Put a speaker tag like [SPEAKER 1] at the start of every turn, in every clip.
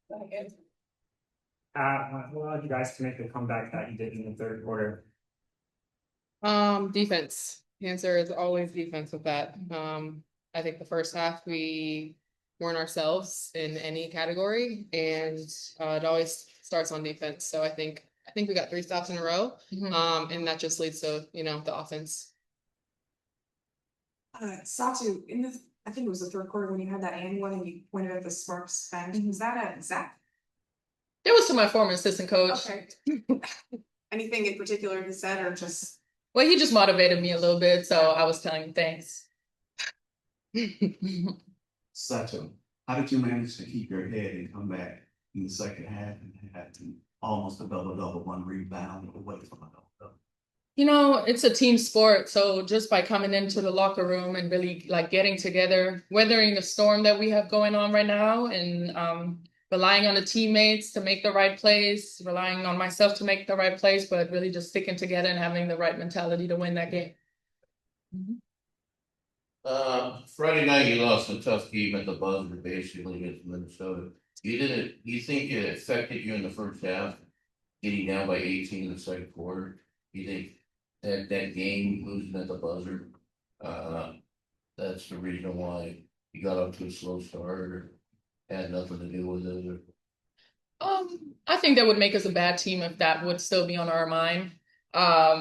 [SPEAKER 1] What allowed you guys to make the comeback that you did in the third quarter?
[SPEAKER 2] Defense. The answer is always defense with that. I think the first half we weren't ourselves in any category, and it always starts on defense. So I think we got 3 stops in a row, and that just leads to the offense.
[SPEAKER 3] Satu, I think it was the third quarter when you had that and one and you pointed at the Sparks bench. Was that a Zach?
[SPEAKER 2] It was to my former assistant coach.
[SPEAKER 3] Okay. Anything in particular he said, or just?
[SPEAKER 2] Well, he just motivated me a little bit, so I was telling him thanks.
[SPEAKER 4] Sachin, how did you manage to keep your head and come back in the second half and had to almost a double-double, one rebound away from a double-double?
[SPEAKER 2] It's a team sport. So just by coming into the locker room and really like getting together, weathering the storm that we have going on right now, and relying on the teammates to make the right plays, relying on myself to make the right plays, but really just sticking together and having the right mentality to win that game.
[SPEAKER 5] Friday night you lost a tough game at the buzzer basically against Minnesota. You think it affected you in the first half, getting down by 18 in the second quarter? You think that game losing at the buzzer, that's the reason why you got up to a slow start, or had nothing to do with it?
[SPEAKER 2] I think that would make us a bad team if that would still be on our mind.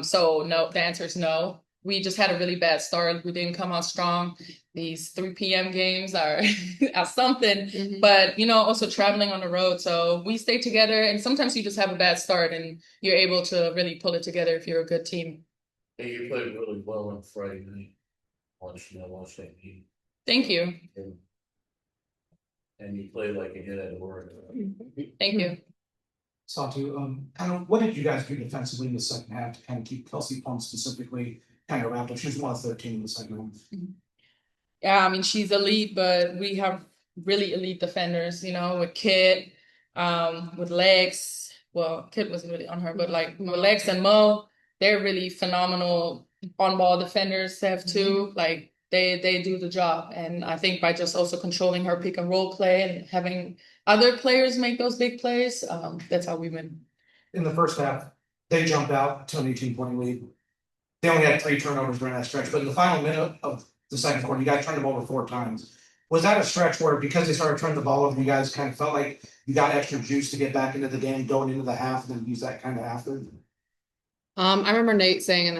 [SPEAKER 2] So no, the answer is no. We just had a really bad start. We didn't come out strong. These 3 p.m. games are, are something, but also traveling on the road. So we stay together, and sometimes you just have a bad start and you're able to really pull it together if you're a good team.
[SPEAKER 5] Hey, you played really well on Friday night. Watch that game.
[SPEAKER 2] Thank you.
[SPEAKER 5] And you played like you did at work.
[SPEAKER 2] Thank you.
[SPEAKER 6] Satu, kind of what did you guys do defensively in the second half to kind of keep Kelsey Plum specifically kind of wrapped up? She was 1 of 13 in the second half.
[SPEAKER 2] Yeah, I mean, she's elite, but we have really elite defenders, with Kit, with Legs. Well, Kit wasn't really on her, but like with Legs and Mo, they're really phenomenal on-ball defenders. They have two, like they do the job. And I think by just also controlling her pick and roll play and having other players make those big plays, that's how we win.
[SPEAKER 6] In the first half, they jumped out to an 18-point lead. They only had 3 turnovers during that stretch, but in the final minute of the second quarter, you guys turned them over 4 times. Was that a stretch where, because they started turning the ball over, you guys kind of felt like you got extra juice to get back into the game going into the half, and then use that kind of after?
[SPEAKER 2] I remember Nate saying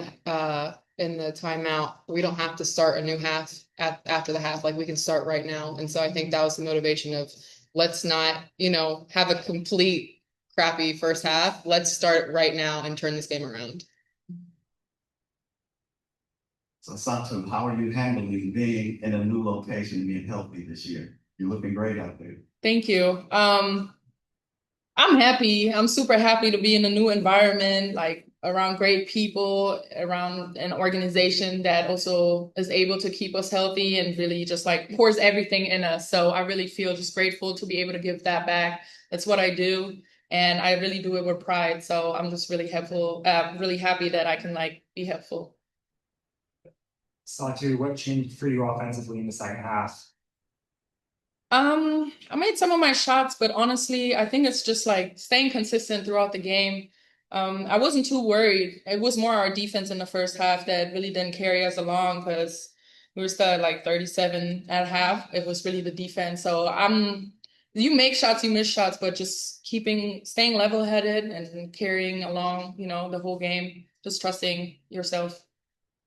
[SPEAKER 2] in the timeout, we don't have to start a new half after the half, like we can start right now. And so I think that was the motivation of, let's not, have a complete crappy first half. Let's start right now and turn this game around.
[SPEAKER 4] So Satu, how are you handling being in a new location, being healthy this year? You're looking great out there.
[SPEAKER 2] Thank you. I'm happy. I'm super happy to be in a new environment, like around great people, around an organization that also is able to keep us healthy and really just like pours everything in us. So I really feel just grateful to be able to give that back. That's what I do. And I really do it with pride. So I'm just really really happy that I can like be helpful.
[SPEAKER 1] Satu, what changed for you offensively in the second half?
[SPEAKER 2] I made some of my shots, but honestly, I think it's just like staying consistent throughout the game. I wasn't too worried. It was more our defense in the first half that really didn't carry us along, because we were still at like 37 at half. It was really the defense. So you make shots, you miss shots, but just staying level-headed and carrying along, the whole game, just trusting yourself.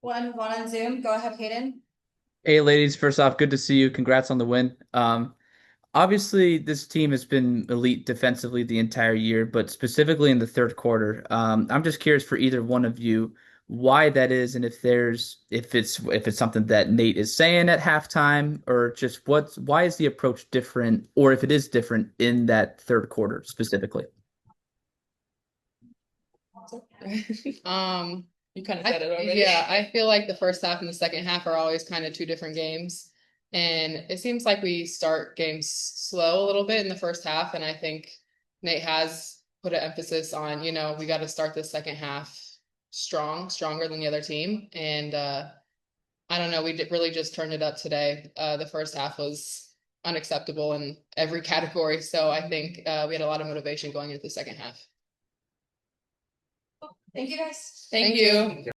[SPEAKER 7] One on Zoom. Go ahead, Hayden.
[SPEAKER 8] Hey, ladies. First off, good to see you. Congrats on the win. Obviously, this team has been elite defensively the entire year, but specifically in the third quarter. I'm just curious for either one of you why that is, and if it's something that Nate is saying at halftime, or just why is the approach different, or if it is different in that third quarter specifically.
[SPEAKER 2] You kind of said it already. Yeah, I feel like the first half and the second half are always kind of two different games. And it seems like we start games slow a little bit in the first half. And I think Nate has put an emphasis on, we got to start the second half stronger than the other team. And I don't know, really just turned it up today. The first half was unacceptable in every category. So I think we had a lot of motivation going into the second half.
[SPEAKER 7] Thank you guys.
[SPEAKER 2] Thank you.